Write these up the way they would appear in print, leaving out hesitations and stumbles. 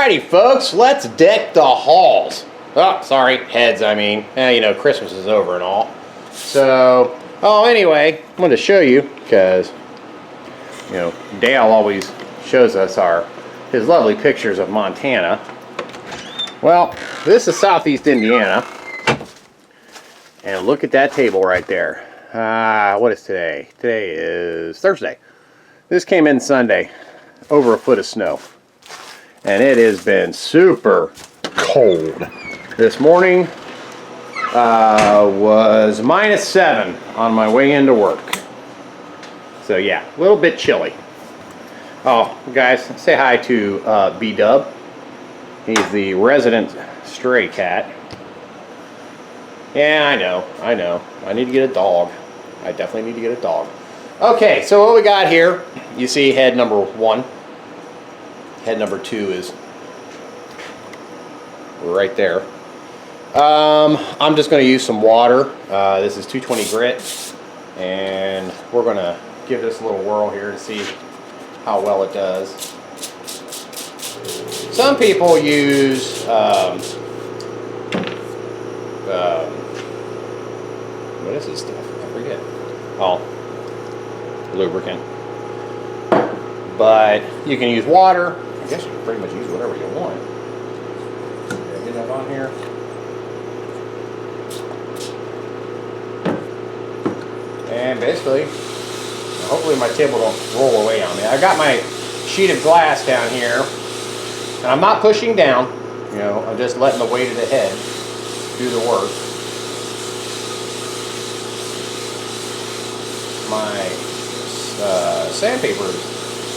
Alrighty, folks, let's deck the halls. Oh, sorry, heads, I mean. You know, Christmas is over and all. So, anyway, I wanted to show you, because, you know, Dale always shows us his lovely pictures of Montana. Well, this is Southeast Indiana. And look at that table right there. What is today? Today is Thursday. This came in Sunday. Over a foot of snow. And it has been super cold. This morning was -7 on my way into work. So yeah, a little bit chilly. Oh, guys, say hi to B-Dub. He's the resident stray cat. Yeah, I know. I need to get a dog. I definitely need to get a dog. Okay, so what we got here, you see head number 1. Head number 2 is right there. I'm just going to use some water. This is 220 grit, and we're going to give this a little whirl here to see how well it does. Some people use what is this stuff? I forget. Oh, lubricant. But you can use water. I guess you can pretty much use whatever you want. Get that on here. And basically, hopefully my table don't roll away on me. I got my sheet of glass down here, and I'm not pushing down. You know, I'm just letting the weight of the head do the work. My sandpaper is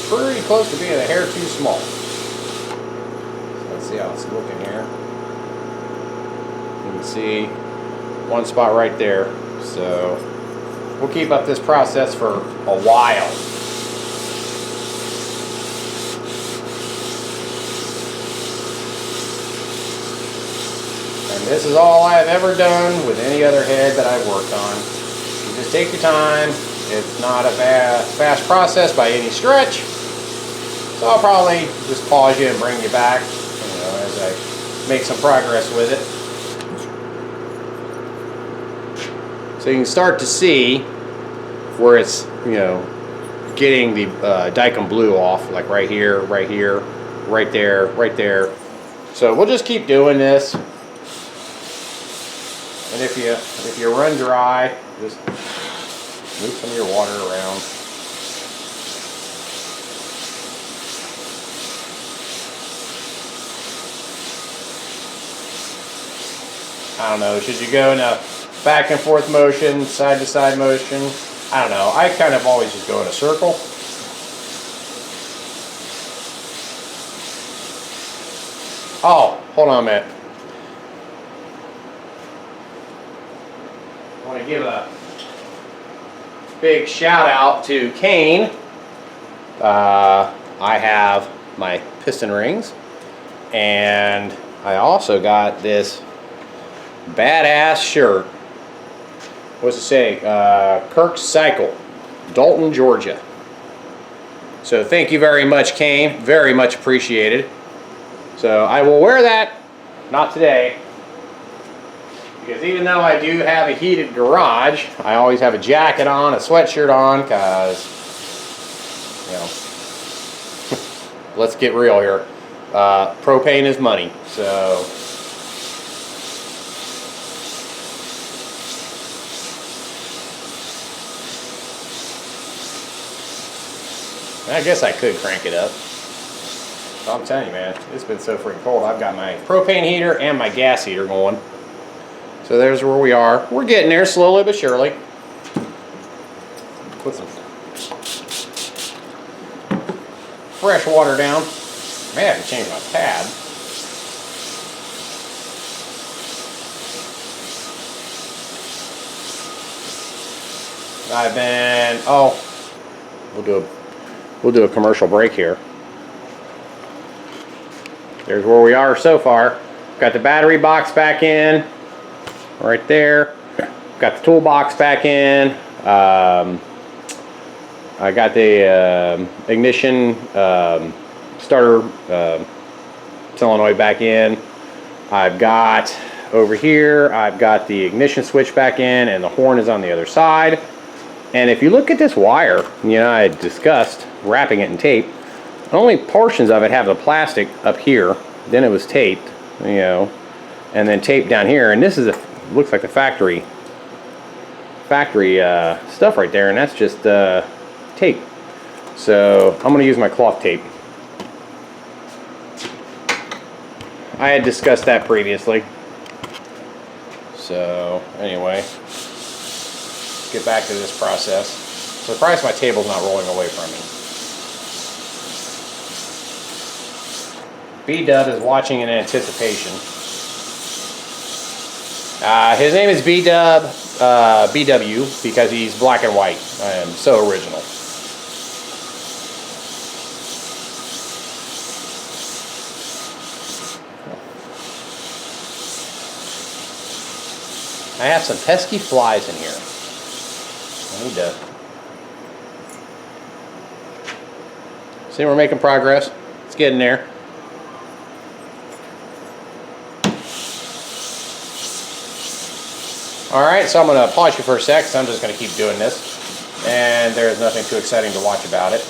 pretty close to being a hair too small. So let's see how it's looking here. You can see one spot right there. So we'll keep up this process for a while. And this is all I've ever done with any other head that I've worked on. You just take your time. It's not a fast process by any stretch. So I'll probably just pause you and bring you back, you know, as I make some progress with it. So you can start to see where it's, you know, getting the Dicom blue off, like right here, right there, right there. So we'll just keep doing this. And if you run dry, just move some of your water around. I don't know, should you go in a back and forth motion, side to side motion? I don't know, I kind of always just go in a circle. Oh, hold on a minute. I want to give a big shout out to Kane. I have my piston rings, and I also got this badass shirt. What's it say? Kirk's Cycle, Dalton, Georgia. So thank you very much, Kane. Very much appreciated. So I will wear that, not today, because even though I do have a heated garage, I always have a jacket on, a sweatshirt on, because, you know, let's get real here. Propane is money, so. I guess I could crank it up. I'm telling you, man, it's been so freaking cold. I've got my propane heater and my gas heater going. So there's where we are. We're getting there slowly but surely. Put some fresh water down. May have to change my pad. I've been, we'll do a commercial break here. There's where we are so far. Got the battery box back in, right there. Got the toolbox back in. I got the ignition starter solenoid back in. I've got over here, I've got the ignition switch back in, and the horn is on the other side. And if you look at this wire, you know, I had discussed wrapping it in tape. Only portions of it have the plastic up here. Then it was taped, you know, and then taped down here. And this is looks like the factory stuff right there, and that's just tape. So I'm going to use my cloth tape. I had discussed that previously. So anyway, let's get back to this process. So surprised my table's not rolling away from me. B-Dub is watching in anticipation. His name is B-Dub, BW, because he's black and white. I am so original. I have some pesky flies in here. I need to... See, we're making progress. It's getting there. Alright, so I'm going to pause you for a sec, because I'm just going to keep doing this. And there's nothing too exciting to watch about it.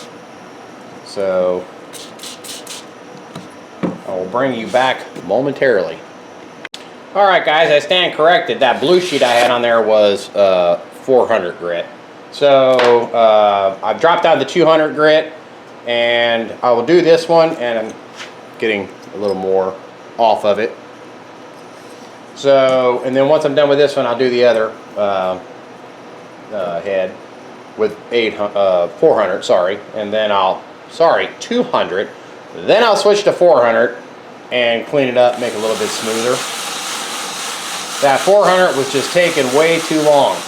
So, I will bring you back momentarily. Alright guys, I stand corrected. That blue sheet I had on there was 400 grit. So I've dropped down to 200 grit, and I will do this one, and I'm getting a little more off of it. So, and then once I'm done with this one, I'll do the other head with 400, sorry, and then 200. Then I'll switch to 400 and clean it up, make it a little bit smoother. That 400 was just taking way too long.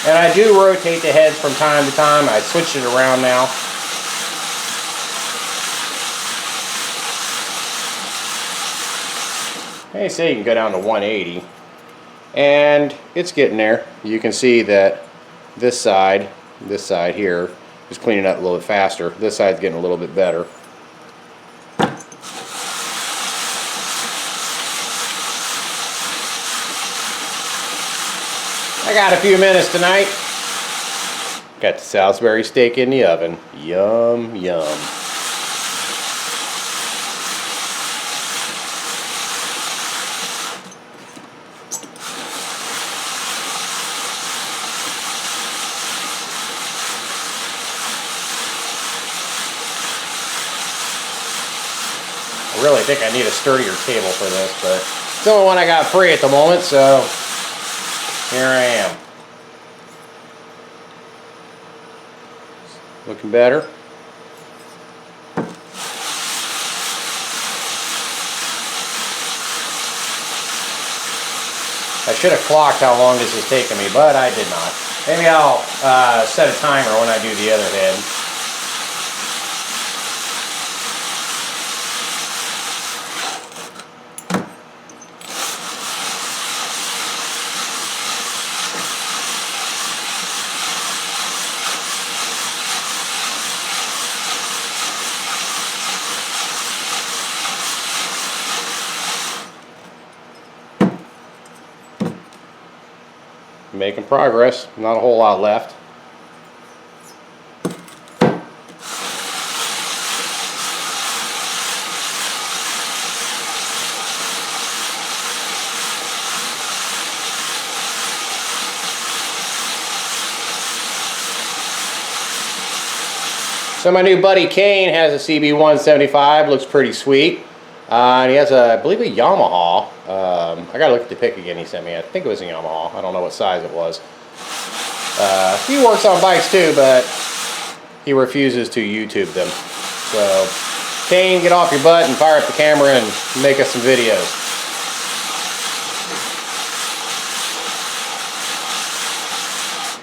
And I do rotate the heads from time to time. I switched it around now. They say you can go down to 180. And it's getting there. You can see that this side here is cleaning up a little bit faster. This side's getting a little bit better. I got a few minutes tonight. Got the Salisbury steak in the oven. Yum, yum. I really think I need a sturdier table for this, but it's the only one I got free at the moment, so here I am. Looking better. I should have clocked how long this is taking me, but I did not. Maybe I'll set a timer when I do the other head. Making progress, not a whole lot left. So my new buddy Kane has a CB175, looks pretty sweet. And he has I believe a Yamaha. I gotta look at the pic again he sent me. I think it was a Yamaha. I don't know what size it was. He works on bikes too, but he refuses to YouTube them. So, Kane, get off your butt and fire up the camera and make us some videos.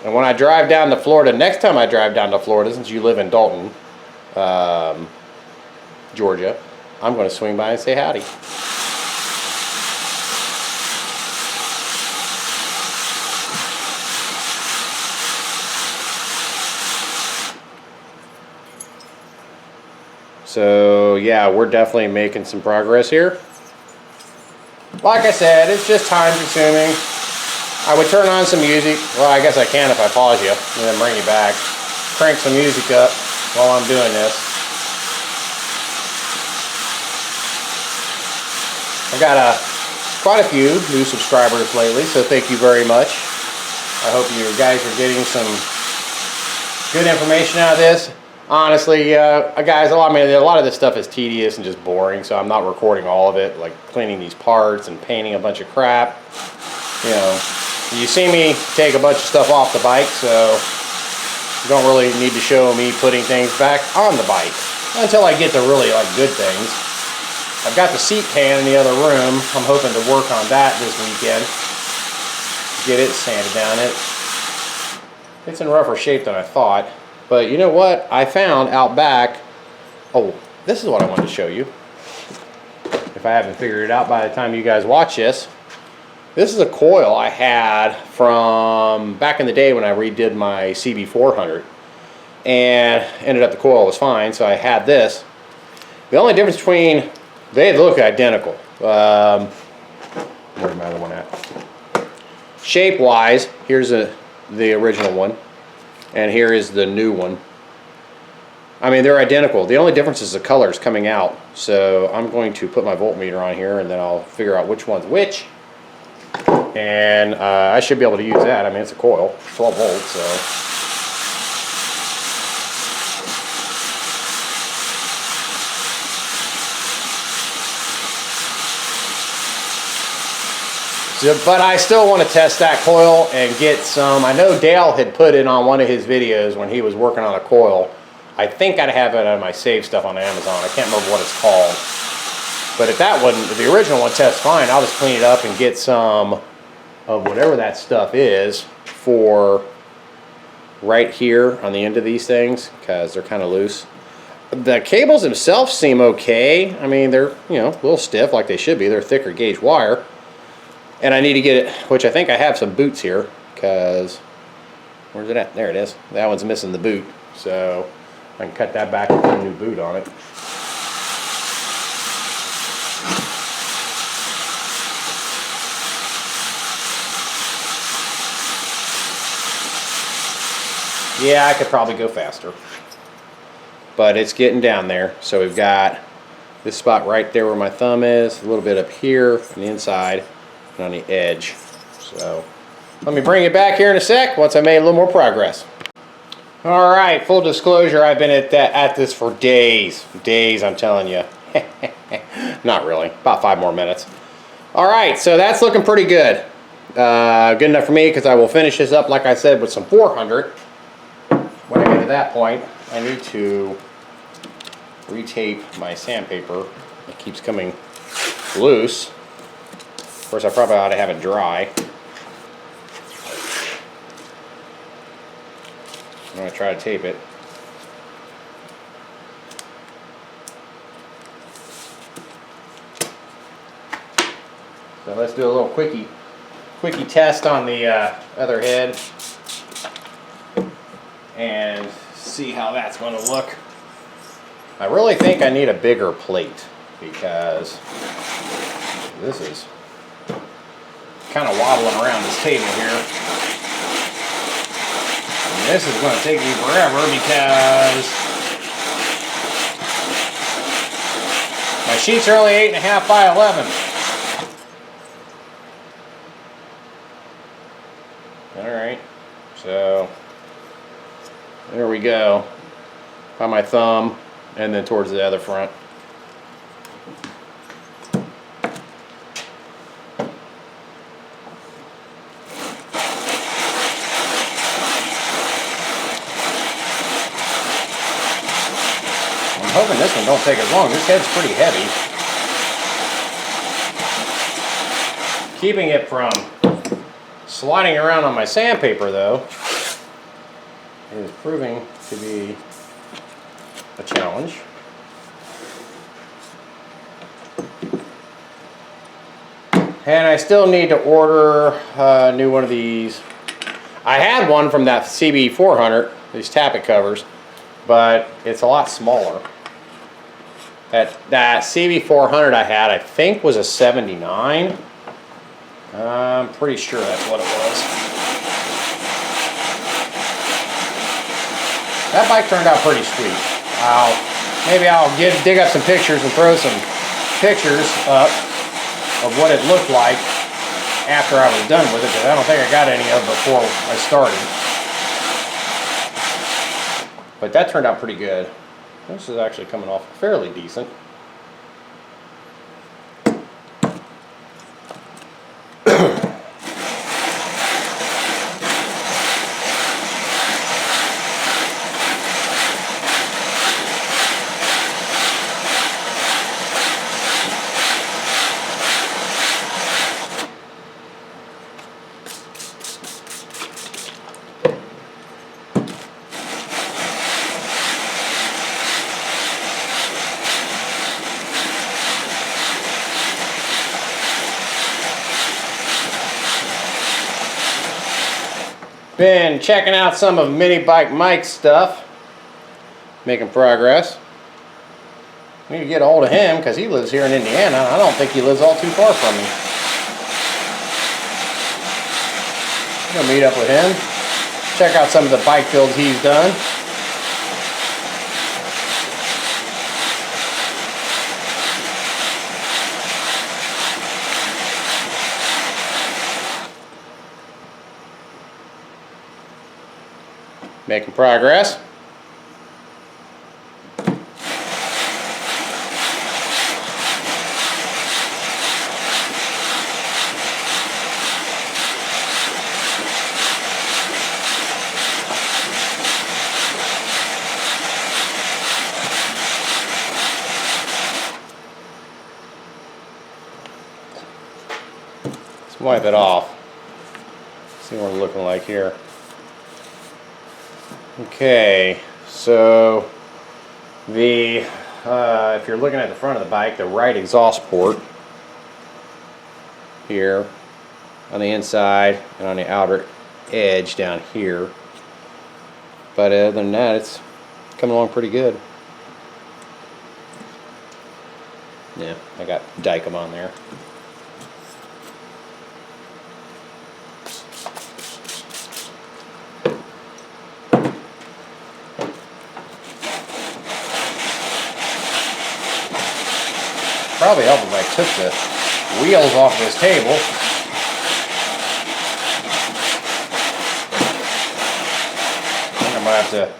And when I drive down to Florida, next time I drive down to Florida, since you live in Dalton, Georgia, I'm going to swing by and say howdy. So yeah, we're definitely making some progress here. Like I said, it's just time consuming. I would turn on some music. Well, I guess I can if I pause you and then bring you back. Crank some music up while I'm doing this. I've got quite a few new subscribers lately, so thank you very much. I hope you guys are getting some good information out of this. Honestly, guys, a lot of this stuff is tedious and just boring, so I'm not recording all of it, like cleaning these parts and painting a bunch of crap. You know, you see me take a bunch of stuff off the bike, so you don't really need to show me putting things back on the bike until I get to really good things. I've got the seat pan in the other room. I'm hoping to work on that this weekend. Get it sanded down. It's in rougher shape than I thought. But you know what? I found out back. Oh, this is what I wanted to show you. If I haven't figured it out by the time you guys watch this. This is a coil I had from back in the day when I redid my CB400. And ended up the coil was fine, so I had this. The only difference between, they look identical. Where's my other one at? Shape-wise, here's the original one. And here is the new one. I mean, they're identical. The only difference is the colors coming out. So I'm going to put my voltmeter on here and then I'll figure out which one's which. And I should be able to use that. I mean, it's a coil, 12 volts, so. But I still want to test that coil and get some. I know Dale had put it on one of his videos when he was working on a coil. I think I'd have it on my save stuff on Amazon. I can't remember what it's called. But if that wasn't, if the original one tests fine, I'll just clean it up and get some of whatever that stuff is for right here on the end of these things, because they're kind of loose. The cables themselves seem okay. I mean, they're, you know, a little stiff like they should be. They're thicker gauge wire. And I need to get it, which I think I have some boots here, because, where's it at? There it is. That one's missing the boot. So I can cut that back and put a new boot on it. Yeah, I could probably go faster. But it's getting down there. So we've got this spot right there where my thumb is, a little bit up here on the inside, and on the edge. So let me bring it back here in a sec once I made a little more progress. Alright, full disclosure, I've been at this for days. Days, I'm telling you. Not really. About 5 more minutes. Alright, so that's looking pretty good. Good enough for me because I will finish this up, like I said, with some 400. When I get to that point, I need to retape my sandpaper. It keeps coming loose. Of course, I probably ought to have it dry. I'm going to try to tape it. So let's do a little quickie test on the other head and see how that's going to look. I really think I need a bigger plate because this is kind of wobbling around this table here. And this is going to take me forever because my sheets are only 8.5 by 11. Alright, so there we go. By my thumb and then towards the other front. I'm hoping this one don't take as long. This head's pretty heavy. Keeping it from sliding around on my sandpaper, though, is proving to be a challenge. And I still need to order a new one of these. I had one from that CB400, these tappet covers, but it's a lot smaller. That CB400 I had, I think, was a 79. I'm pretty sure that's what it was. That bike turned out pretty sweet. Maybe I'll dig up some pictures and throw some pictures up of what it looked like after I was done with it, because I don't think I got any of it before I started. But that turned out pretty good. This is actually coming off fairly decent. Been checking out some of Mini Bike Mike's stuff, making progress. Need to get a hold of him because he lives here in Indiana. I don't think he lives all too far from me. I'm gonna meet up with him, check out some of the bike builds he's done. Making progress. Let's wipe it off. See what we're looking like here. Okay, so if you're looking at the front of the bike, the right exhaust port here on the inside and on the outer edge down here. But other than that, it's coming along pretty good. Yeah, I got Dykem on there. Probably help if I took the wheels off this table. I'm going to have to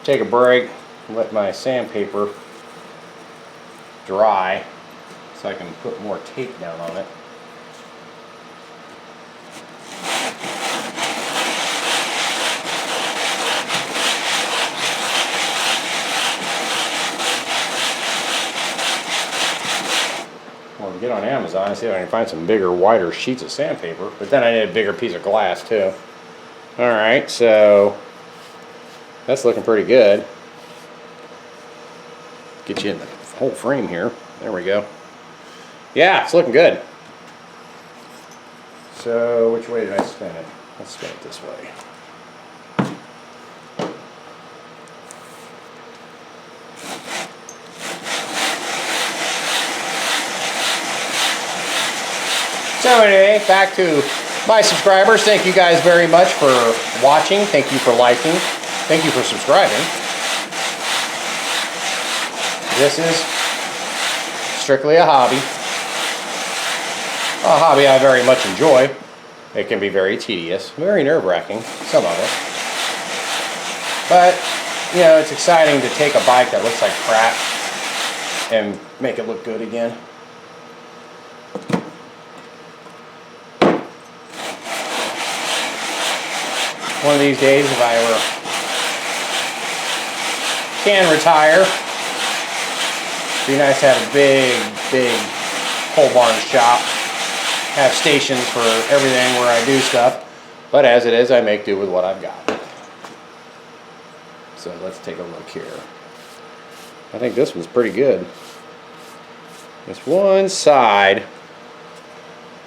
take a break and let my sandpaper dry so I can put more tape down on it. Get on Amazon and see if I can find some bigger, wider sheets of sandpaper, but then I need a bigger piece of glass too. Alright, so that's looking pretty good. Get you in the whole frame here. There we go. Yeah, it's looking good. So which way did I spin it? Let's spin it this way. So anyway, back to my subscribers. Thank you guys very much for watching. Thank you for liking. Thank you for subscribing. This is strictly a hobby. A hobby I very much enjoy. It can be very tedious, very nerve-wracking, some of it. But, you know, it's exciting to take a bike that looks like crap and make it look good again. One of these days, if I ever can retire, it'd be nice to have a big pole barn shop, have stations for everything where I do stuff, but as it is, I make do with what I've got. So let's take a look here. I think this one's pretty good. This one side,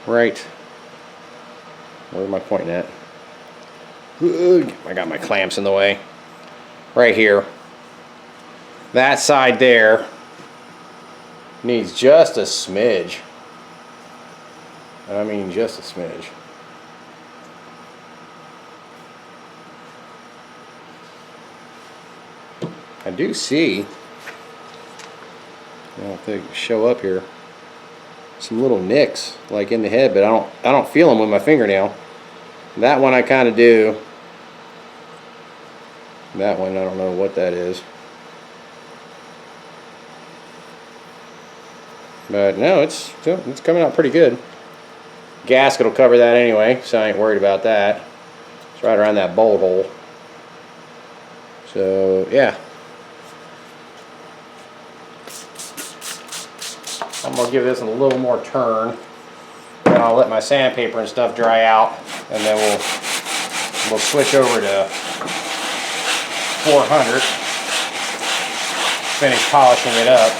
right, where am I pointing at? I got my clamps in the way. Right here. That side there Needs just a smidge. I mean just a smidge. I do see, I don't know if they show up here, some little nicks like in the head, but I don't feel them with my fingernail. That one I kind of do. That one I don't know what that is. But no, it's coming out pretty good. Gasket will cover that anyway, so I ain't worried about that. It's right around that bolt hole. So yeah. I'm going to give this a little more turn. Then I'll let my sandpaper and stuff dry out, and then we'll switch over to 400. Finish polishing it up.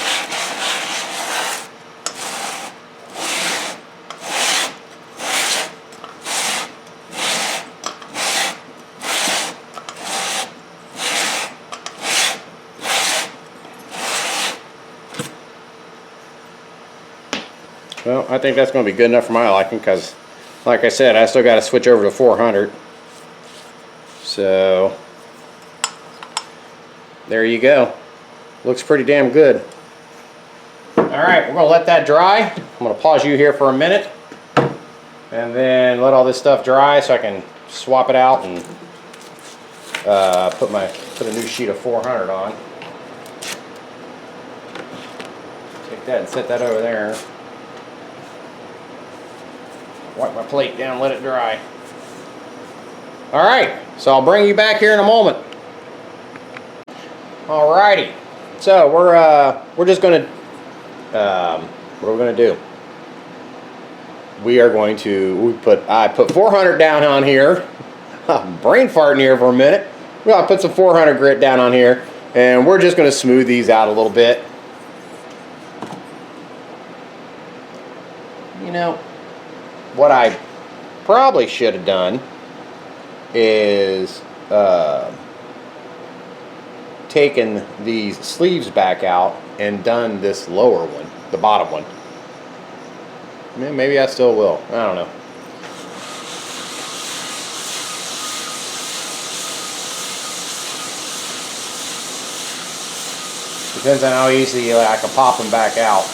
Well, I think that's going to be good enough for my liking because, like I said, I still got to switch over to 400. So, there you go. Looks pretty damn good. Alright, we're going to let that dry. I'm going to pause you here for a minute. And then let all this stuff dry so I can swap it out and put a new sheet of 400 on. Take that and set that over there. Wipe my plate down, let it dry. Alright, so I'll bring you back here in a moment. Alrighty, so we're just gonna what are we gonna do? We are going to I put 400 down on here. I'm brain farting here for a minute. Well, I put some 400 grit down on here, and we're just gonna smooth these out a little bit. You know, what I probably should have done is taken these sleeves back out and done this lower one, the bottom one. Maybe I still will. I don't know. Depends on how easy I can pop them back out.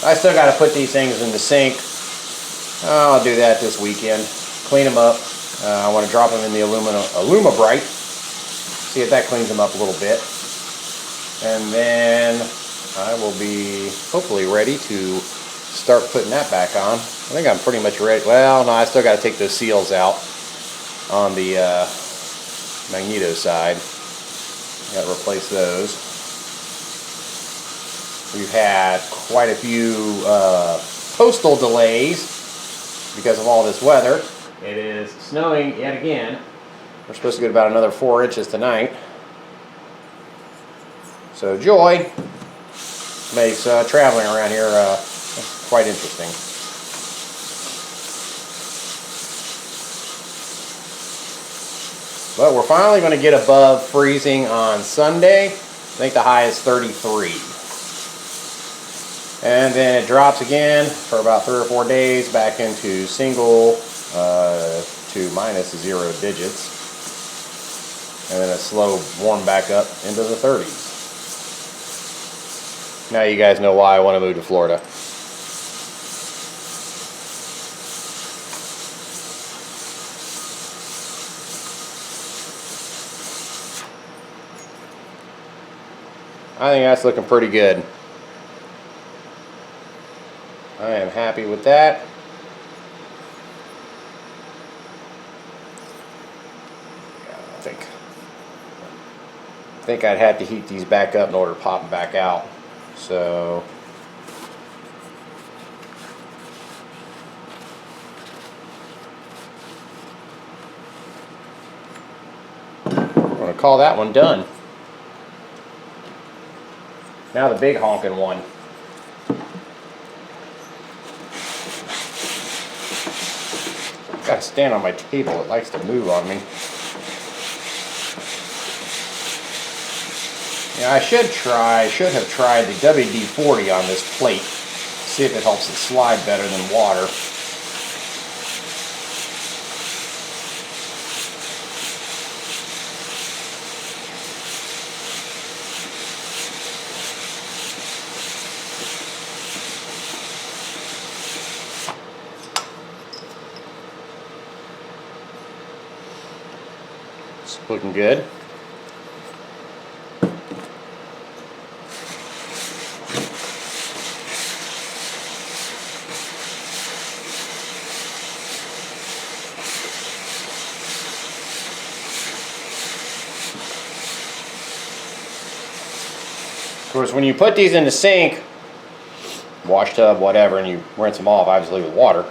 I still got to put these things in the sink. I'll do that this weekend. Clean them up. I want to drop them in the Aluma-Brite. See if that cleans them up a little bit. And then I will be hopefully ready to start putting that back on. I think I'm pretty much ready. Well, no, I still got to take those seals out on the magneto side. Got to replace those. We've had quite a few postal delays because of all this weather. It is snowing yet again. We're supposed to get about another 4 inches tonight. So Joy makes traveling around here quite interesting. But we're finally going to get above freezing on Sunday. I think the high is 33. And then it drops again for about 3 or 4 days back into single to minus 0 digits. And then a slow warm back up into the 30s. Now you guys know why I want to move to Florida. I think that's looking pretty good. I am happy with that. Yeah, I think I'd have to heat these back up in order to pop them back out. So call that one done. Now the big honking one. Gotta stand on my table, it likes to move on me. Yeah, I should have tried the WD-40 on this plate. See if it helps it slide better than water. It's looking good. Of course, when you put these in the sink, wash tub, whatever, and you rinse them off, obviously with water,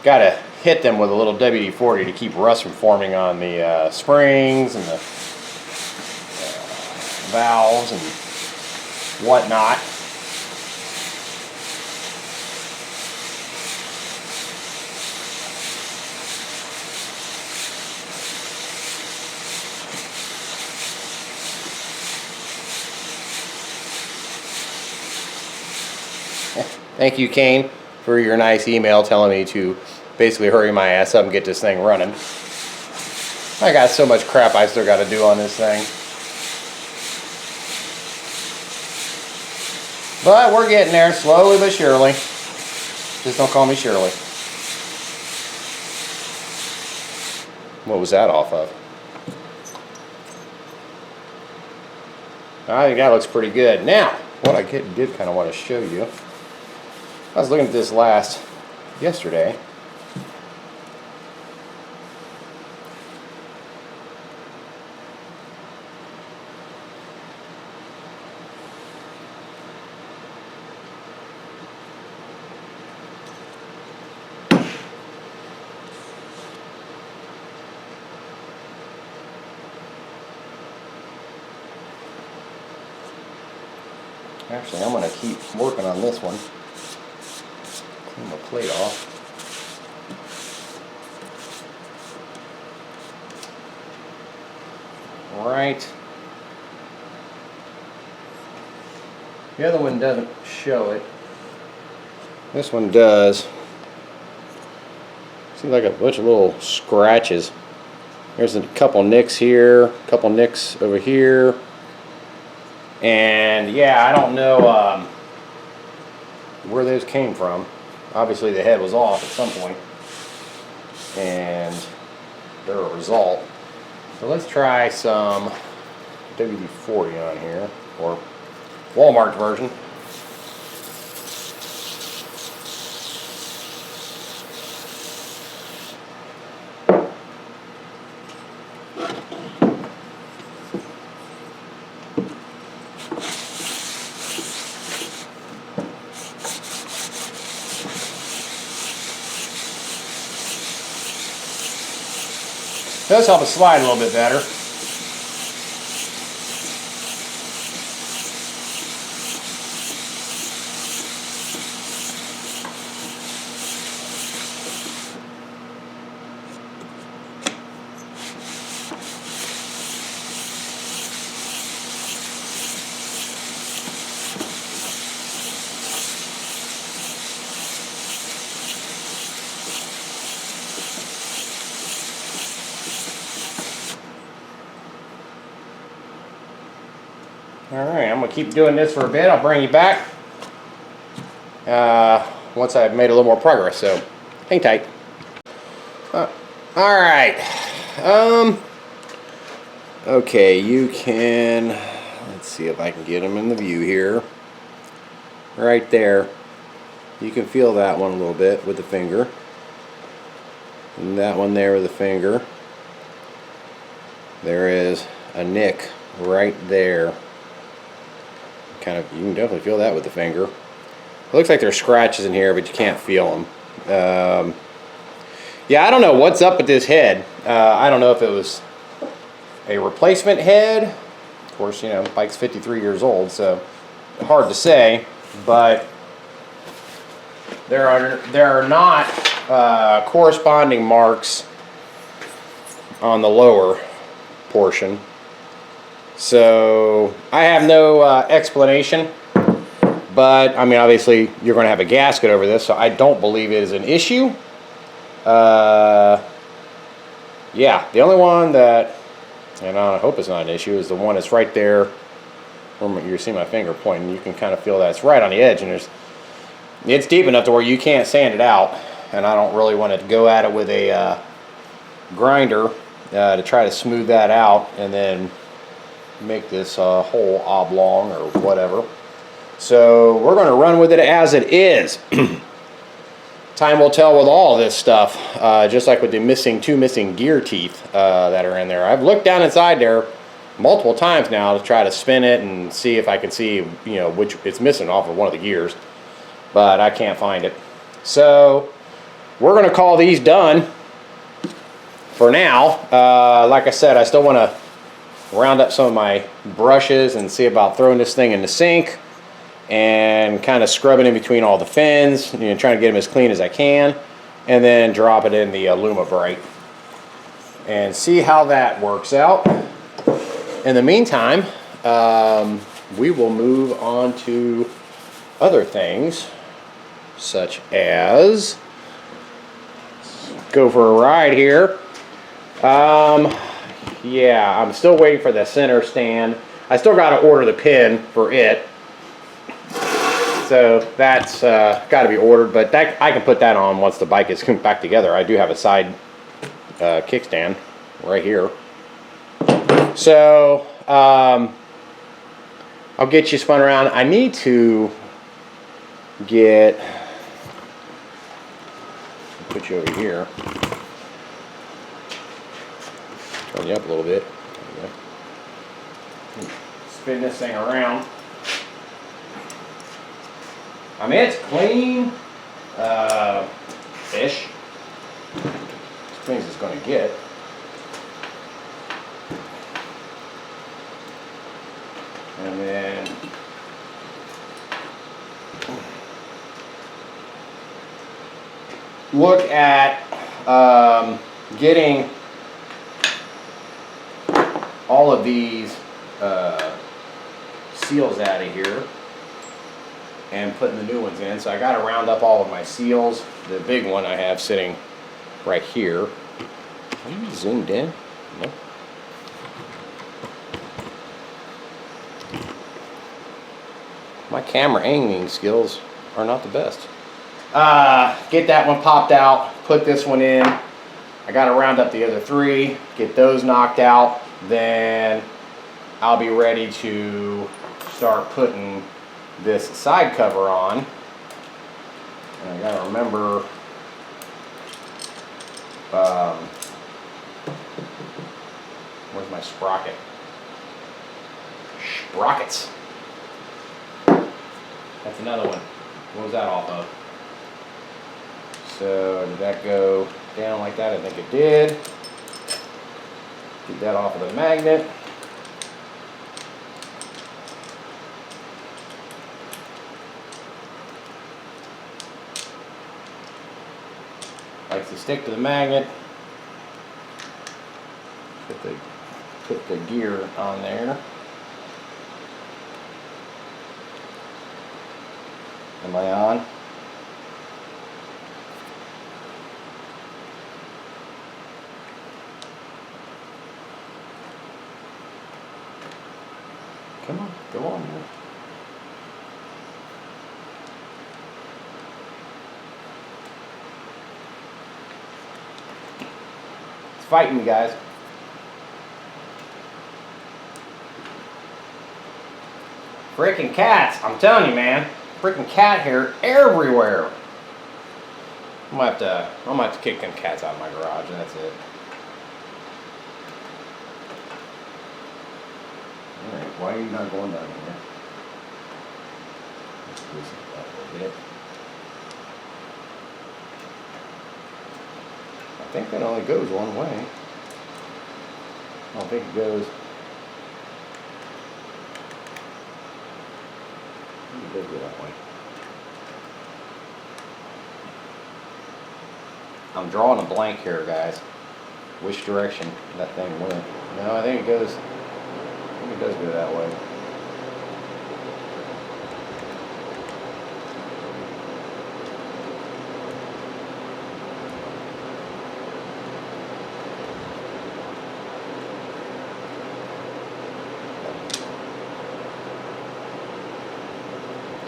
gotta hit them with a little WD-40 to keep rust from forming on the springs and the valves and whatnot. Thank you, Kane, for your nice email telling me to basically hurry my ass up and get this thing running. I got so much crap I still got to do on this thing. But we're getting there, slowly but surely. Just don't call me Shirley. What was that off of? I think that looks pretty good. Now, what I did kind of want to show you. I was looking at this yesterday. Actually, I'm going to keep working on this one. Clean my plate off. Right. The other one doesn't show it. This one does. Seems like a bunch of little scratches. There's a couple nicks here, a couple nicks over here. And yeah, I don't know where those came from. Obviously the head was off at some point, and they're a result. So let's try some WD-40 on here, or Walmart version. Does help it slide a little bit better. Alright, I'm going to keep doing this for a bit. I'll bring you back once I've made a little more progress, so hang tight. Alright. Okay, you can, let's see if I can get them in the view here. Right there. You can feel that one a little bit with the finger. And that one there with the finger. There is a nick right there. You can definitely feel that with the finger. It looks like there's scratches in here, but you can't feel them. Yeah, I don't know what's up with this head. I don't know if it was a replacement head. Of course, you know, bike's 53 years old, so hard to say, but there are not corresponding marks on the lower portion. So I have no explanation, but I mean, obviously you're going to have a gasket over this, so I don't believe it is an issue. Yeah, the only one that, and I hope it's not an issue, is the one that's right there. You see my finger pointing. You can kind of feel that it's right on the edge, and it's deep enough to where you can't sand it out. And I don't really want to go at it with a grinder to try to smooth that out and then make this whole oblong or whatever. So we're going to run with it as it is. Time will tell with all this stuff, just like with the two missing gear teeth that are in there. I've looked down inside there multiple times now to try to spin it and see if I can see, you know, which it's missing off of one of the gears, but I can't find it. So we're going to call these done for now. Like I said, I still want to round up some of my brushes and see about throwing this thing in the sink and kind of scrubbing in between all the fins, you know, trying to get them as clean as I can, and then drop it in the Lumabrite and see how that works out. In the meantime, we will move on to other things, such as go for a ride here. Yeah, I'm still waiting for the center stand. I still got to order the pin for it, so that's got to be ordered. But that, I can put that on once the bike is back together. I do have a side kickstand right here. So I'll get you spun around. I need to put you over here. Turn you up a little bit. Spin this thing around. I mean, it's clean fish. As clean as it's going to get. And then look at getting all of these seals out of here and putting the new ones in. So I got to round up all of my seals. The big one I have sitting right here. Are you zoomed in? No. My camera angling skills are not the best. Get that one popped out, put this one in. I got to round up the other three, get those knocked out, then I'll be ready to start putting this side cover on. And I got to remember where's my sprocket? Sprockets. That's another one. What was that off of? So did that go down like that? I think it did. Get that off of the magnet. Likes to stick to the magnet. Put the gear on there. Am I on? Come on, go on, man. It's fighting me, guys. Freaking cats, I'm telling you, man. Freaking cat hair everywhere. I'm gonna have to kick them cats out of my garage, and that's it. Alright, why are you not going down here? Let's loosen it up a little bit. I think that only goes one way. I don't think it goes. I think it does go that way. I'm drawing a blank here, guys. Which direction that thing went? No, I think it goes. I think it does go that way.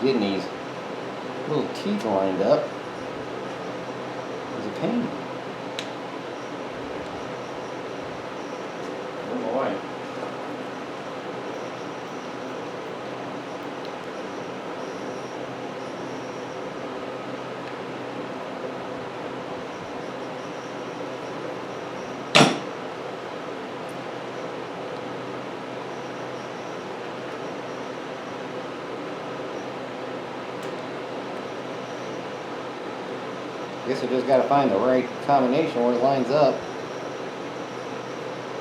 Getting these little teeth lined up is a pain. Oh boy. Guess I just got to find the right combination where it lines up.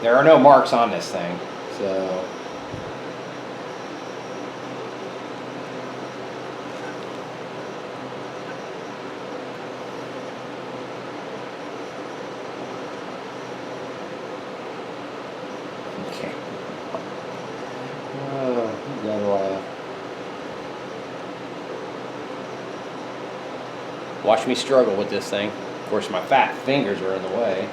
There are no marks on this thing, so. Okay. Oh, you gotta laugh. Watch me struggle with this thing. Of course, my fat fingers are in the way.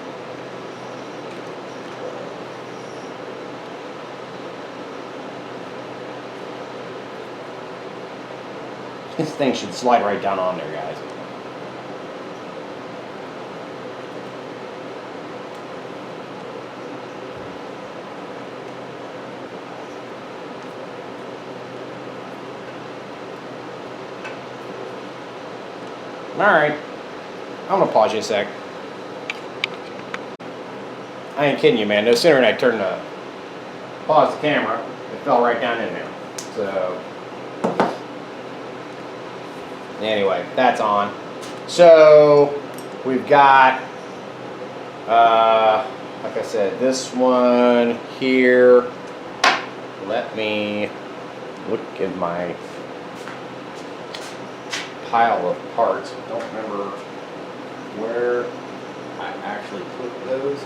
This thing should slide right down on there, guys. Alright, I'm gonna pause you a sec. I ain't kidding you, man. No sooner than I turned the pause the camera, it fell right down in there. So anyway, that's on. So we've got like I said, this one here. Let me look at my pile of parts. I don't remember where I actually put those.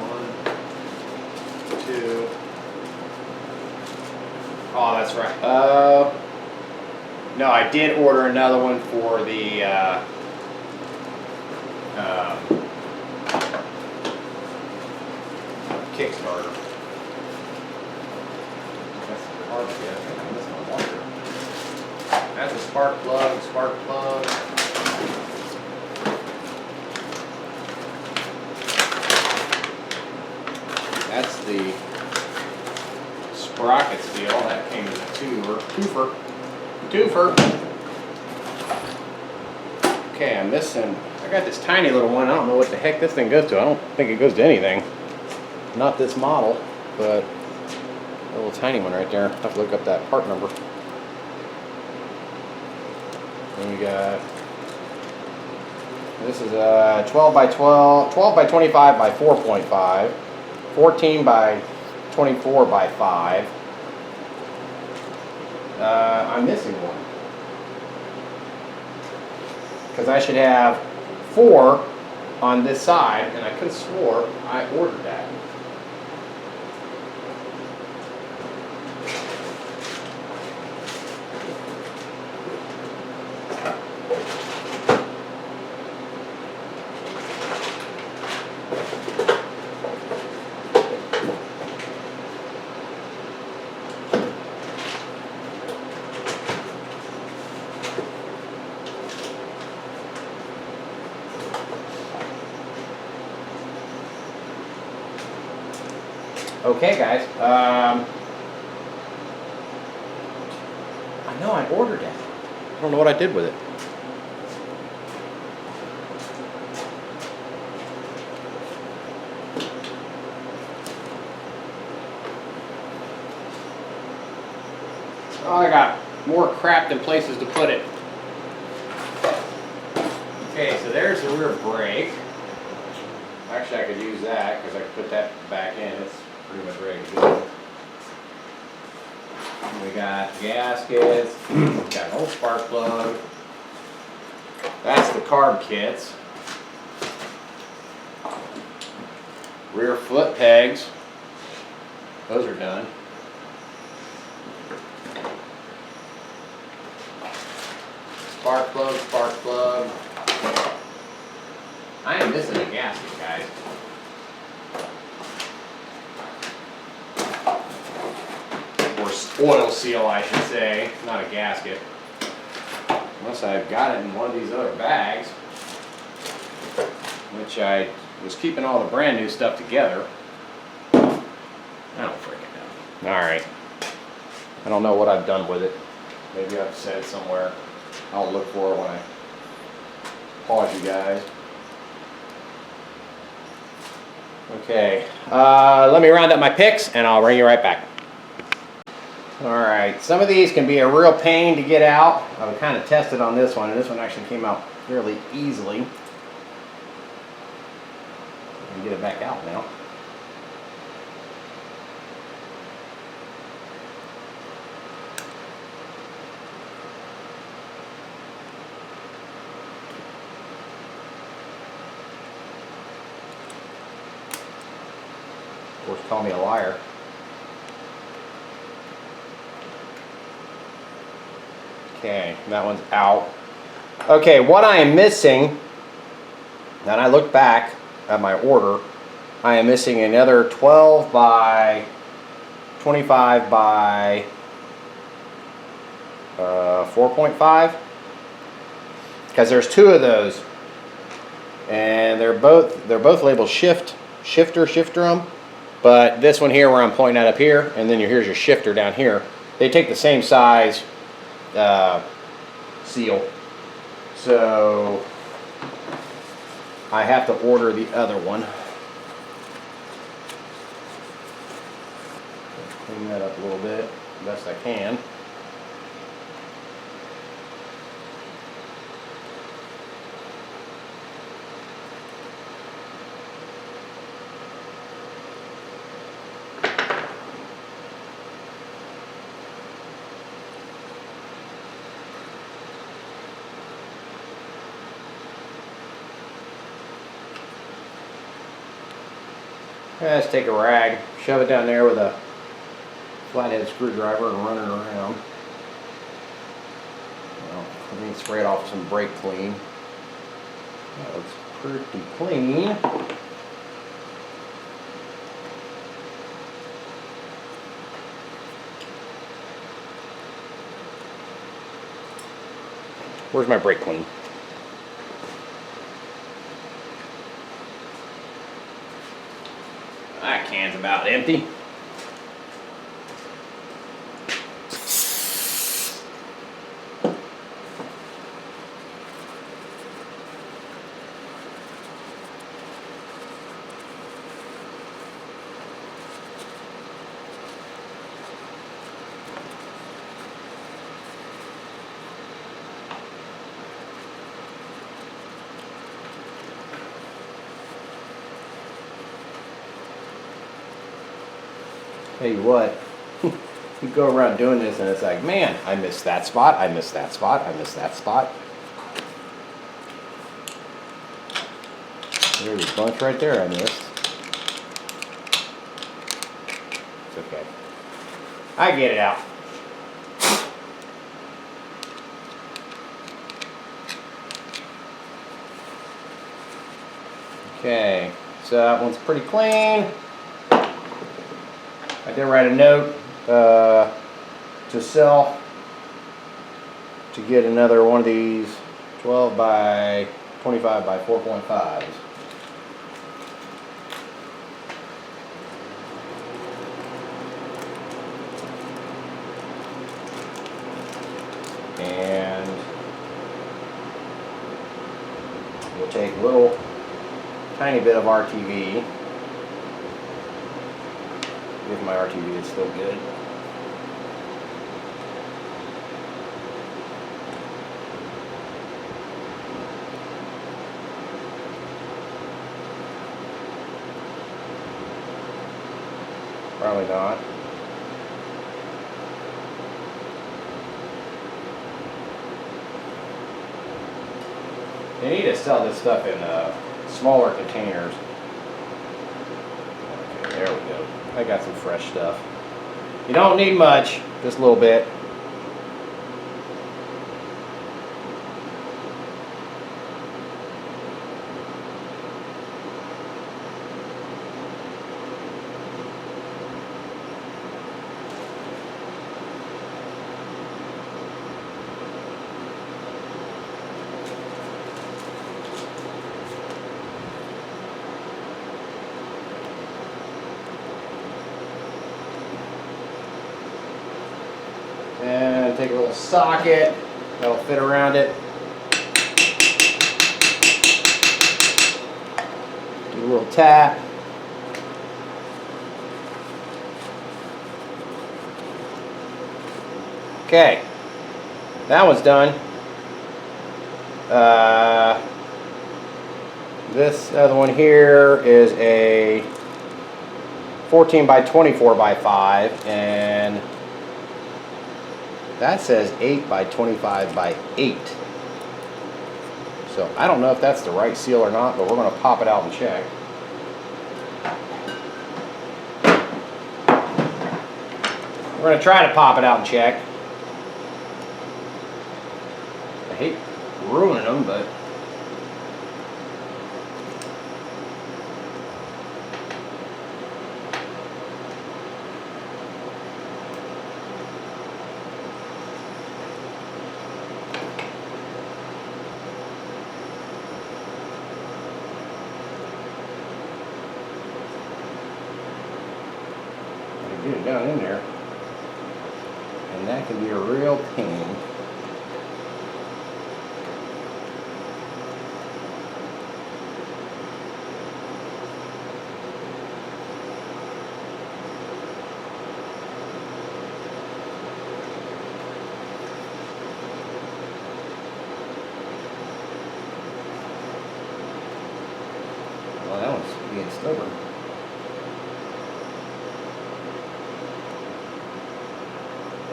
One, two. Oh, that's right. No, I did order another one for the Kickstarter. That's a spark plug, That's the sprocket steel. That came as a twofer. Okay, I'm missing. I got this tiny little one. I don't know what the heck this thing goes to. I don't think it goes to anything. Not this model, but a little tiny one right there. I have to look up that part number. And we got, this is a 12 by 25 by 4.5, 14 by 24 by 5. I'm missing one. Because I should have 4 on this side, and I could have swore I ordered that. Okay, guys. I know I ordered it. I don't know what I did with it. Oh, I got more crap than places to put it. Okay, so there's the rear brake. Actually, I could use that because I could put that back in. It's pretty much ready to go. We got gaskets, got an old spark plug. That's the carb kits. Rear foot pegs. Those are done. Spark plug, spark plug. I am missing a gasket, guys. Or oil seal, I should say, not a gasket. Unless I've got it in one of these other bags, which I was keeping all the brand new stuff together. I don't freaking know. Alright. I don't know what I've done with it. Maybe I've said it somewhere. I'll look for it when I pause you guys. Okay, let me round up my picks and I'll bring you right back. Alright, some of these can be a real pain to get out. I've kind of tested on this one, and this one actually came out fairly easily. I can get it back out now. Of course, call me a liar. Okay, that one's out. Okay, what I am missing, and I look back at my order, I am missing another 12 by 25 by 4.5, because there's two of those, and they're both labeled shifter, but this one here where I'm pointing at up here, and then here's your shifter down here. They take the same size seal, so I have to order the other one. Clean that up a little bit, best I can. Let's take a rag, shove it down there with a flathead screwdriver and run it around. Well, let me spray it off with some brake clean. That looks pretty clean. Where's my brake clean? That can's about empty. Tell you what, you go around doing this and it's like, man, I missed that spot, I missed that spot, I missed that spot. There's a bunch right there I missed. It's okay. I get it out. Okay, so that one's pretty clean. I did write a note to self to get another one of these 12 by 25 by 4.5s. And we'll take a little tiny bit of RTV. If my RTV is still good. Probably not. They need to sell this stuff in smaller containers. Okay, there we go. I got some fresh stuff. You don't need much, just a little bit. And take a little socket that'll fit around it. Do a little tap. Okay, that one's done. This other one here is a 14 by 24 by 5, and that says 8 by 25 by 8. So I don't know if that's the right seal or not, but we're going to pop it out and check. We're going to try to pop it out and check. I hate ruining them, but get it down in there, and that can be a real pain. Well, that one's being stubborn.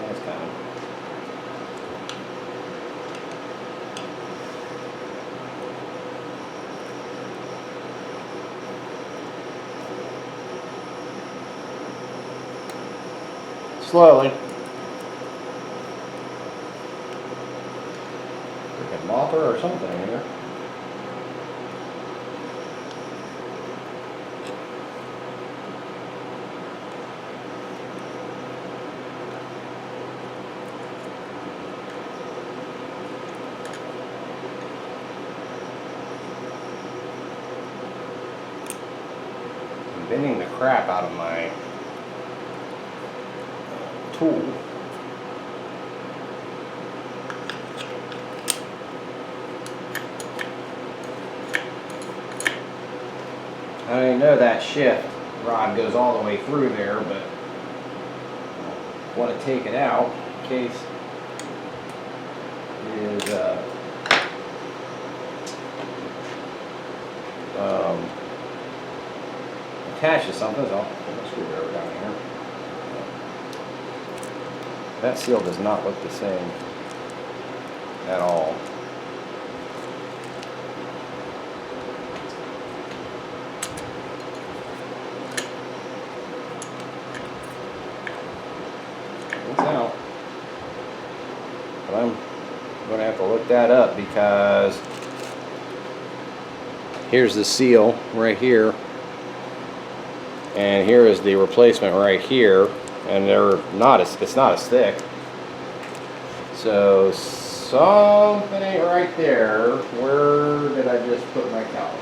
That's coming. Slowly. Freaking mopper or something in here. I'm bending the crap out of my tool. I didn't know that shift rod goes all the way through there, but I want to take it out in case it is attached to something. So I'll put my screwdriver down here. That seal does not look the same at all. It's out. But I'm going to have to look that up because here's the seal right here, and here is the replacement right here, and it's not as thick. So something ain't right there. Where did I just put my caliper?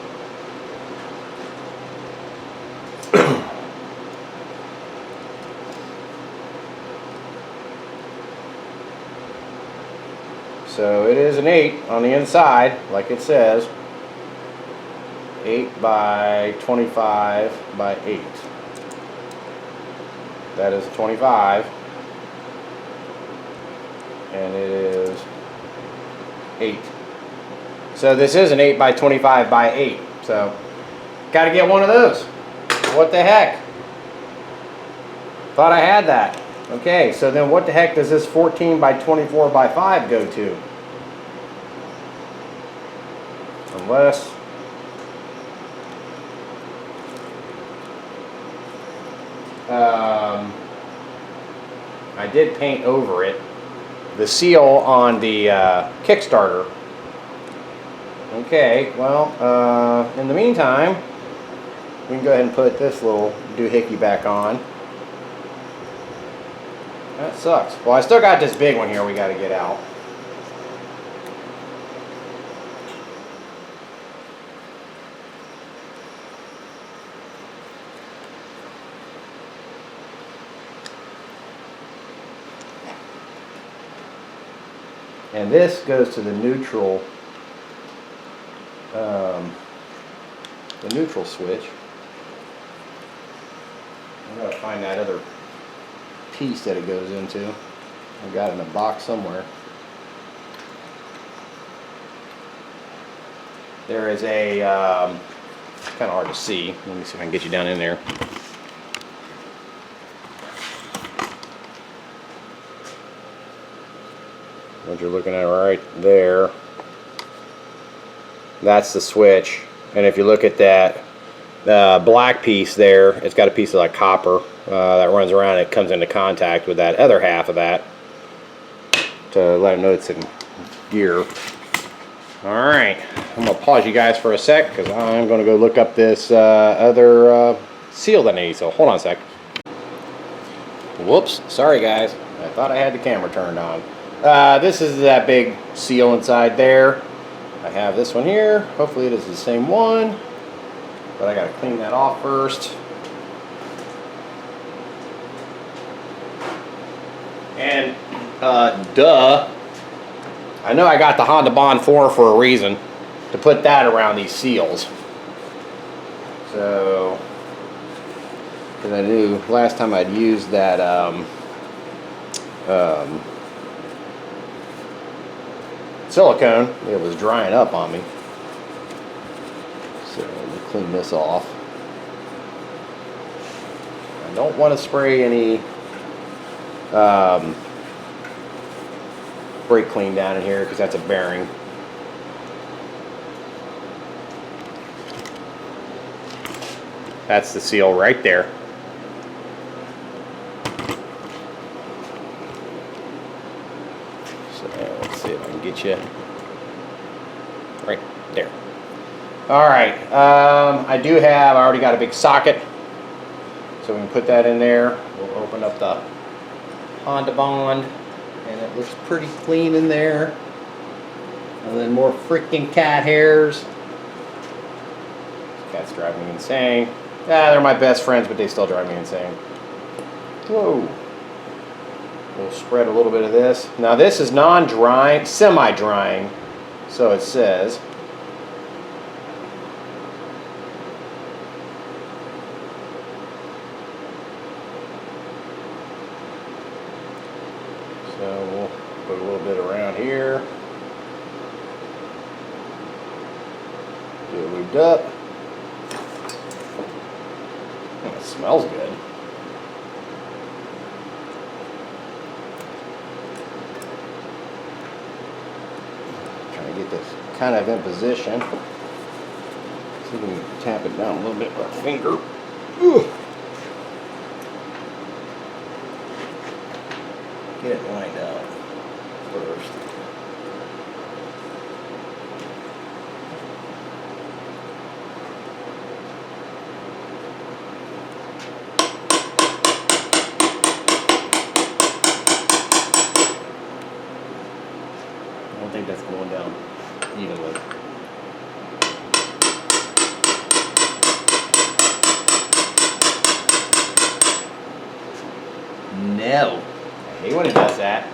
So it is an 8 on the inside, like it says. 8 by 25 by 8. That is 25. And it is 8. So this is an 8 by 25 by 8. So, got to get one of those. What the heck? Thought I had that. Okay, so then what the heck does this 14 by 24 by 5 go to? Unless I did paint over it the seal on the Kickstarter. Okay, well, in the meantime, we can go ahead and put this little doohickey back on. That sucks. Well, I still got this big one here we got to get out. And this goes to the neutral switch. I gotta find that other piece that it goes into. I've got it in a box somewhere. There is a it's kind of hard to see. Let me see if I can get you down in there. What you're looking at right there, that's the switch. And if you look at that black piece there, it's got a piece of like copper that runs around. It comes into contact with that other half of that to let it know it's in gear. Alright, I'm going to pause you guys for a sec because I'm going to go look up this other seal that I need. So hold on a sec. Whoops, sorry guys. I thought I had the camera turned on. This is that big seal inside there. I have this one here. Hopefully it is the same one. But I gotta clean that off first. And, duh. I know I got the Honda Bond 4 for a reason. To put that around these seals. So, because I knew last time I'd used that, silicone, it was drying up on me. So let me clean this off. I don't want to spray any brake clean down in here because that's a bearing. That's the seal right there. Let's see if I can get you right there. Alright, I already got a big socket, so we can put that in there. We'll open up the Honda Bond, and it looks pretty clean in there. And then more freaking cat hairs. This cat's driving me insane. They're my best friends, but they still drive me insane. Whoa. We'll spread a little bit of this. Now this is non-drying, semi-drying, so it says. So we'll put a little bit around here. Get it lubed up. Oh, it smells good. Get this kind of in position. See if we can tap it down a little bit with our finger. Ugh. Get it lined up first. I don't think that's going down evenly. No. I hate when it does that.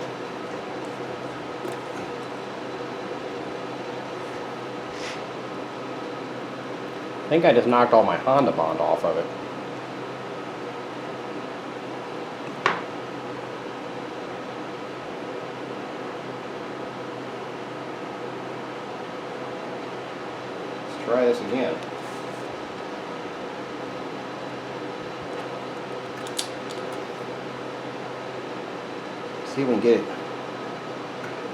I think I just knocked all my Honda Bond off of it. Try this again. See if we can get it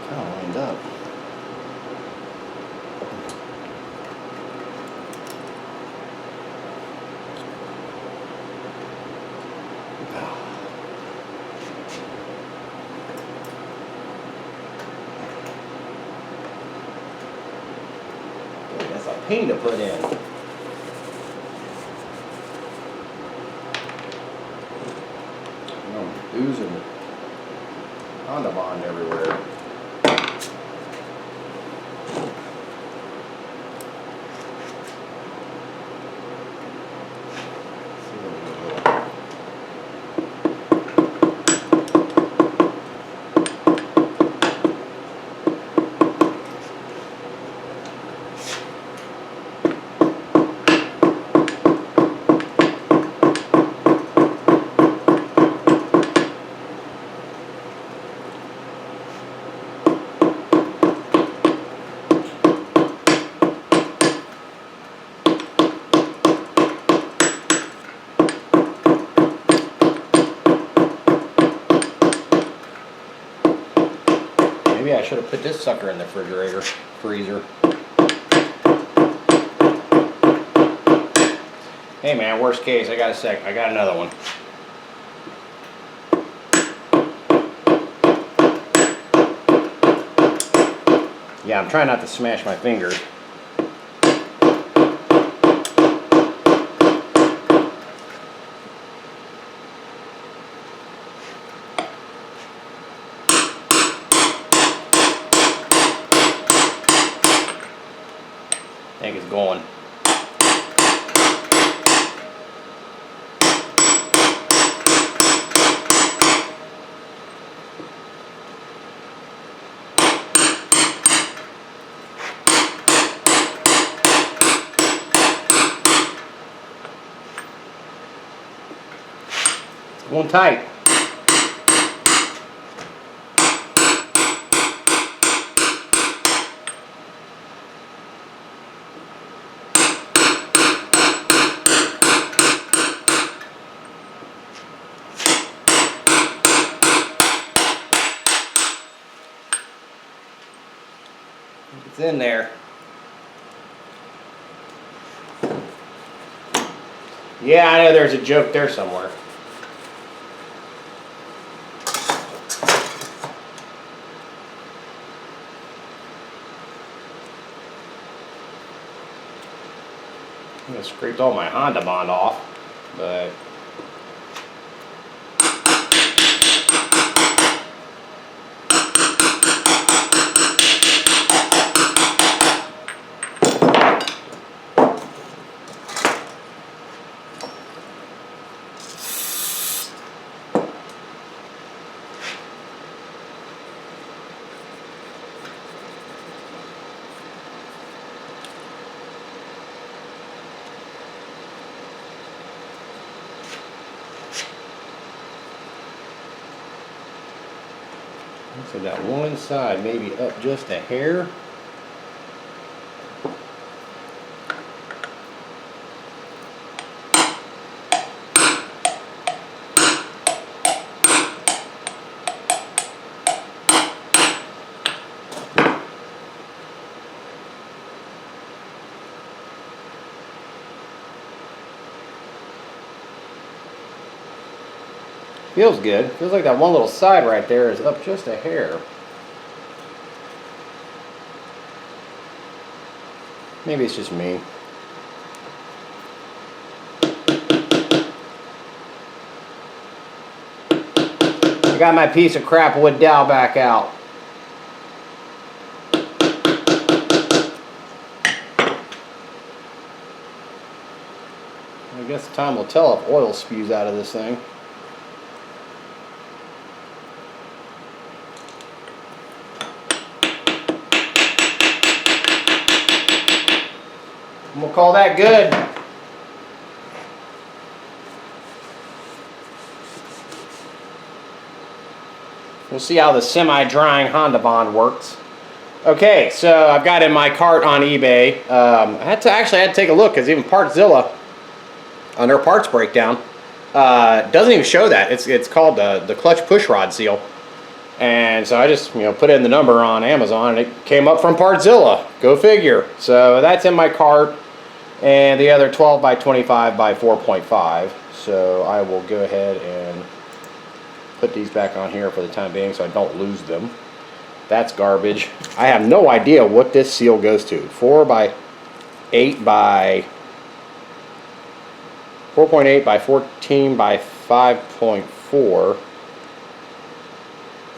kind of lined up. That's a pain to put in. Oozing Honda Bond everywhere. Maybe I should have put this sucker in the freezer. Hey man, worst case, I got another one. Yeah, I'm trying not to smash my fingers. I think it's going. It's going tight. It's in there. Yeah, I know there's a joke there somewhere. I scraped all my Honda Bond off, but so that one side maybe up just a hair. Feels good. Feels like that one little side right there is up just a hair. Maybe it's just me. I got my piece of crap wood dowel back out. I guess time will tell if oil spews out of this thing. We'll call that good. We'll see how the semi-drying Honda Bond works. Okay, so I've got in my cart on eBay. I had to take a look because even Partzilla, on their parts breakdown, doesn't even show that. It's called the clutch push rod seal. And so I just, put in the number on Amazon, and it came up from Partzilla. Go figure. So that's in my cart, and the other 12 by 25 by 4.5. So I will go ahead and put these back on here for the time being so I don't lose them. That's garbage. I have no idea what this seal goes to. 4 by 8 by 4.8 by 14 by 5.4.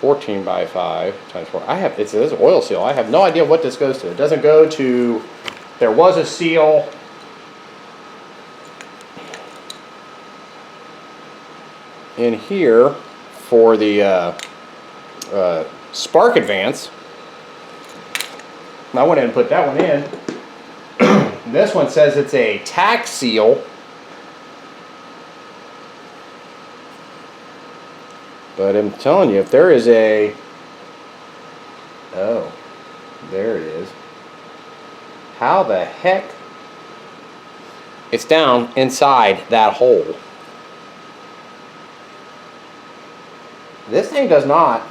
14 by 5 times 4. It says oil seal. I have no idea what this goes to. It doesn't go to. There was a seal in here for the spark advance. I went ahead and put that one in. This one says it's a tack seal. But I'm telling you, if there is a... Oh, there it is. How the heck? It's down inside that hole. This thing does not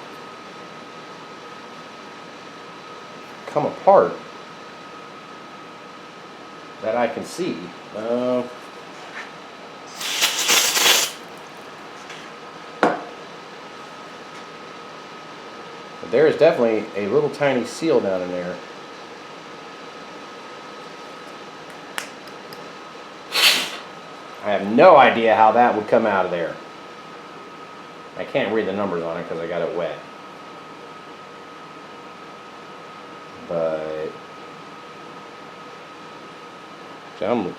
come apart that I can see. There is definitely a little tiny seal down in there. I have no idea how that would come out of there. I can't read the numbers on it because I got it wet. But so I'm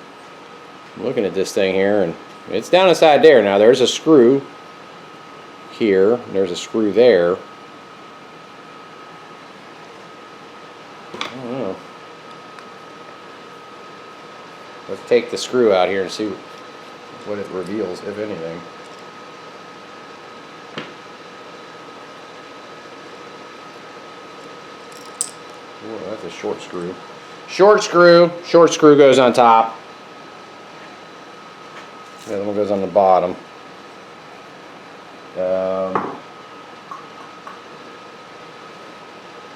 looking at this thing here, and it's down inside there. Now there's a screw here, and there's a screw there. Let's take the screw out here and see what it reveals, if anything. Oh, that's a short screw. Short screw goes on top. The other one goes on the bottom.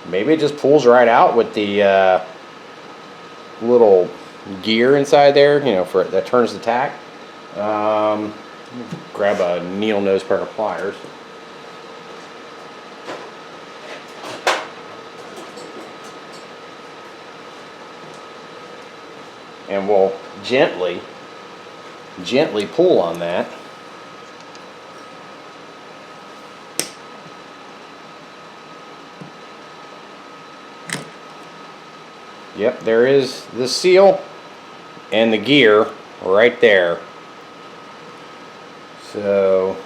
Maybe it just pulls right out with the little gear inside there, for that turns the tack. Grab a needle nose pair of pliers. And we'll gently pull on that. Yep, there is the seal and the gear right there. So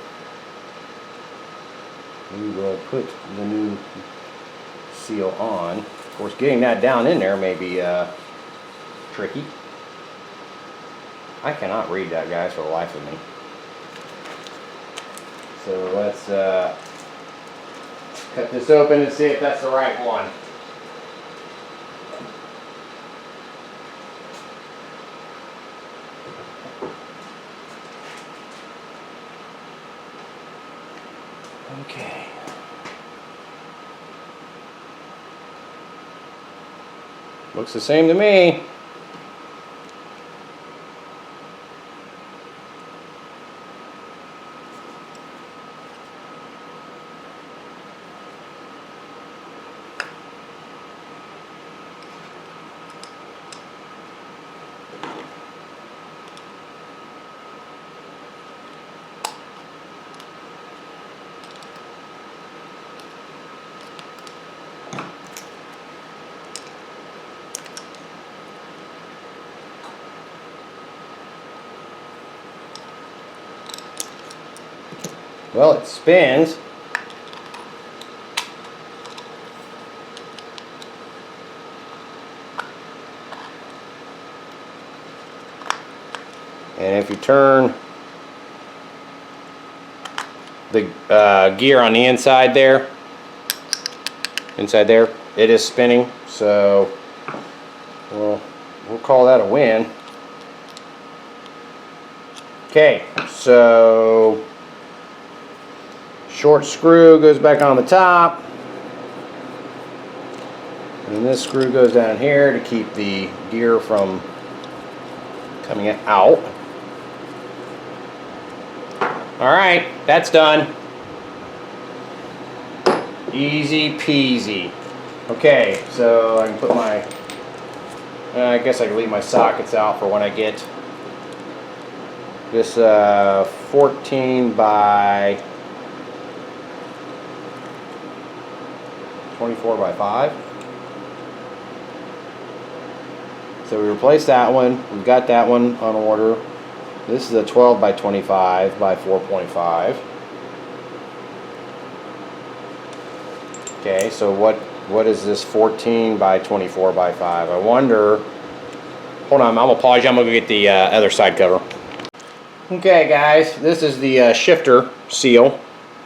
we will put the new seal on. Of course, getting that down in there may be tricky. I cannot read that, guys, for the life of me. So let's cut this open and see if that's the right one. Okay. Looks the same to me. Well, it spins. And if you turn the gear on the inside there, it is spinning. So we'll call that a win. Okay, so short screw goes back on the top. And this screw goes down here to keep the gear from coming out. Alright, that's done. Easy peasy. Okay, so I can put my, I guess I can leave my sockets out for when I get this 14 by 24 by 5. So we replaced that one. We've got that one on order. This is a 12 by 25 by 4.5. Okay, so what is this 14 by 24 by 5? I wonder. Hold on, I'm gonna pause you. I'm gonna go get the other side cover. Okay, guys, this is the shifter seal.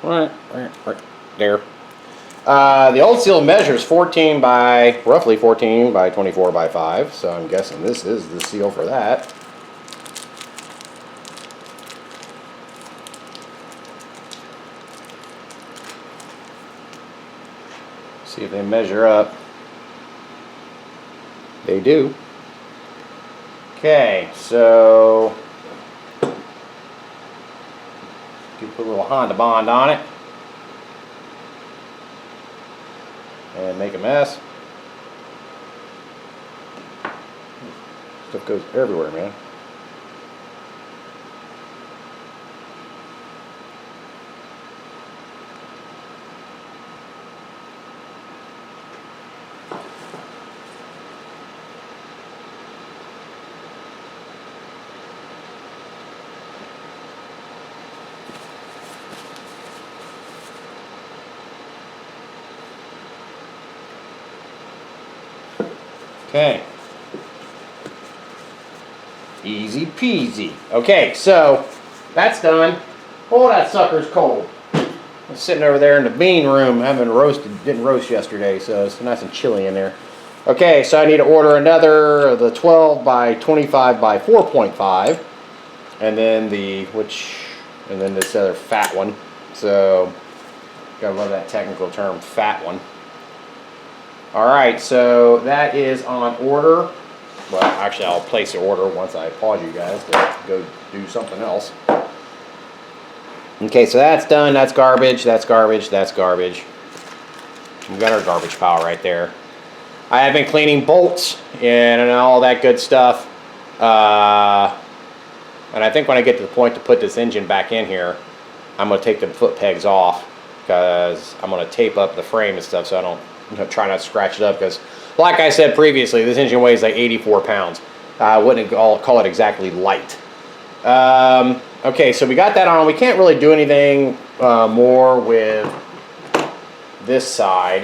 Right there. The old seal measures roughly 14 by 24 by 5, so I'm guessing this is the seal for that. See if they measure up. They do. Okay, so you put a little Honda Bond on it. And make a mess. Stuff goes everywhere, man. Okay. Easy peasy. Okay, so that's done. Oh, that sucker's cold. I'm sitting over there in the bean room, didn't roast yesterday, so it's nice and chilly in there. Okay, so I need to order another of the 12 by 25 by 4.5, and then this other fat one. So gotta love that technical term, fat one. Alright, so that is on order. Well, actually, I'll place the order once I pause you guys to go do something else. Okay, so that's done. That's garbage. That's garbage. That's garbage. We've got our garbage pile right there. I have been cleaning bolts and all that good stuff. And I think when I get to the point to put this engine back in here, I'm going to take the foot pegs off because I'm going to tape up the frame and stuff so I don't try not to scratch it up, because like I said previously, this engine weighs like 84 pounds. I wouldn't call it exactly light. Okay, so we got that on. We can't really do anything more with this side.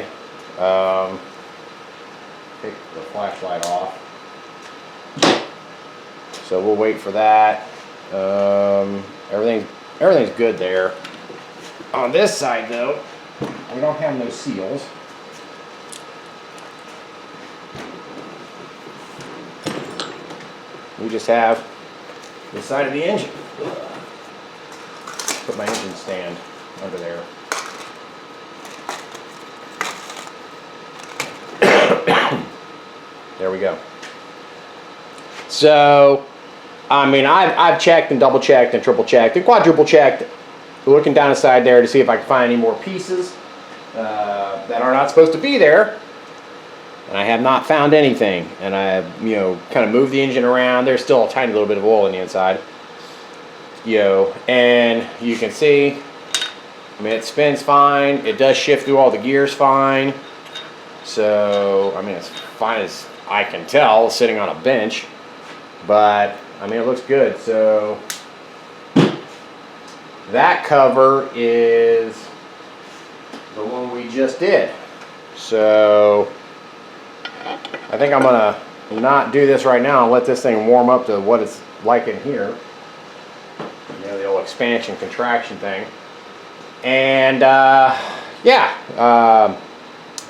Take the flashlight off. So we'll wait for that. Everything's good there. On this side though, we don't have no seals. We just have the side of the engine. Put my engine stand under there. There we go. So, I mean, I've checked and double checked and triple checked and quadruple checked, looking down the side there to see if I can find any more pieces that are not supposed to be there. And I have not found anything. And I have, kind of moved the engine around. There's still a tiny little bit of oil on the inside. And you can see, I mean, it spins fine. It does shift through all the gears fine. So, I mean, it's fine as I can tell, sitting on a bench. But, I mean, it looks good. So, that cover is the one we just did. So, I think I'm going to not do this right now and let this thing warm up to what it's like in here. The old expansion contraction thing. And yeah,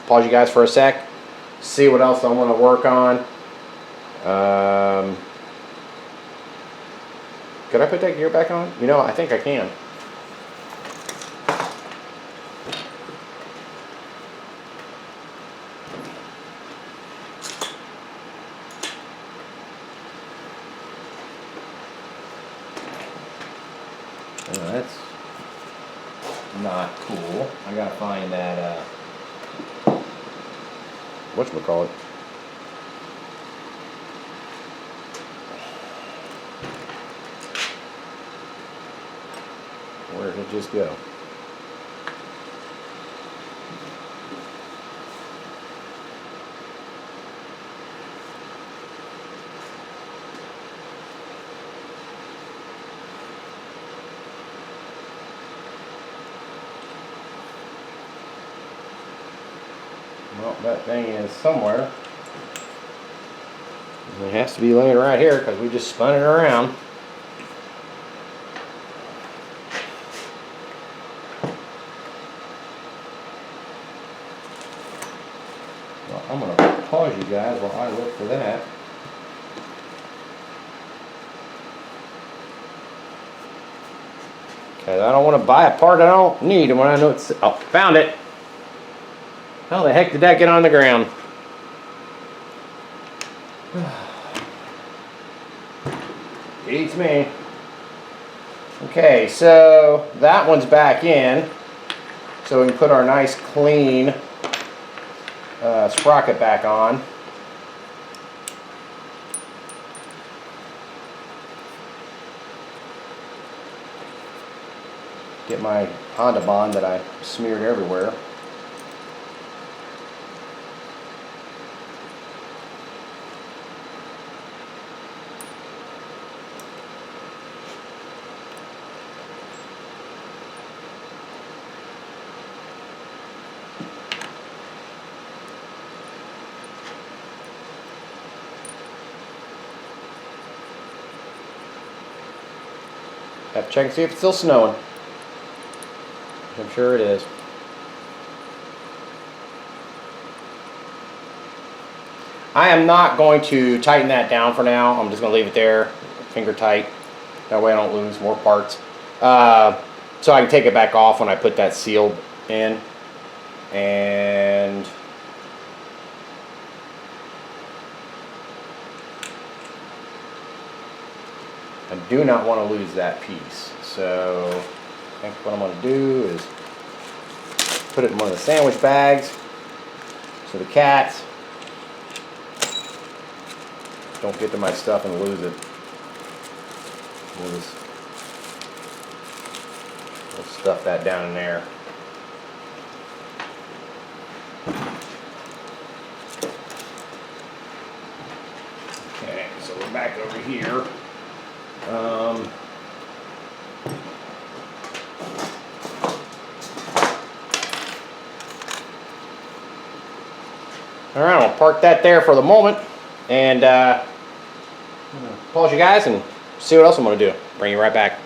pause you guys for a sec, see what else I want to work on. Could I put that gear back on? I think I can. not cool. I gotta find that, whatchamacallit. Where did it just go? Well, that thing is somewhere. It has to be laying right here because we just spun it around. Well, I'm going to pause you guys while I look for that. Because I don't want to buy a part I don't need, and when I know it's... Oh, found it! How the heck did that get on the ground? Beats me. Okay, so that one's back in. So we can put our nice clean sprocket back on. Get my Honda Bond that I smeared everywhere. Have to check and see if it's still snowing. I'm sure it is. I am not going to tighten that down for now. I'm just going to leave it there, finger tight. That way I don't lose more parts. So I can take it back off when I put that seal in. And I do not want to lose that piece. So I think what I'm going to do is put it in one of the sandwich bags so the cats don't get to my stuff and lose it. We'll stuff that down in there. Okay, so we're back over here. All right, I'll park that there for the moment, and pause you guys and see what else I'm going to do. Bring you right back.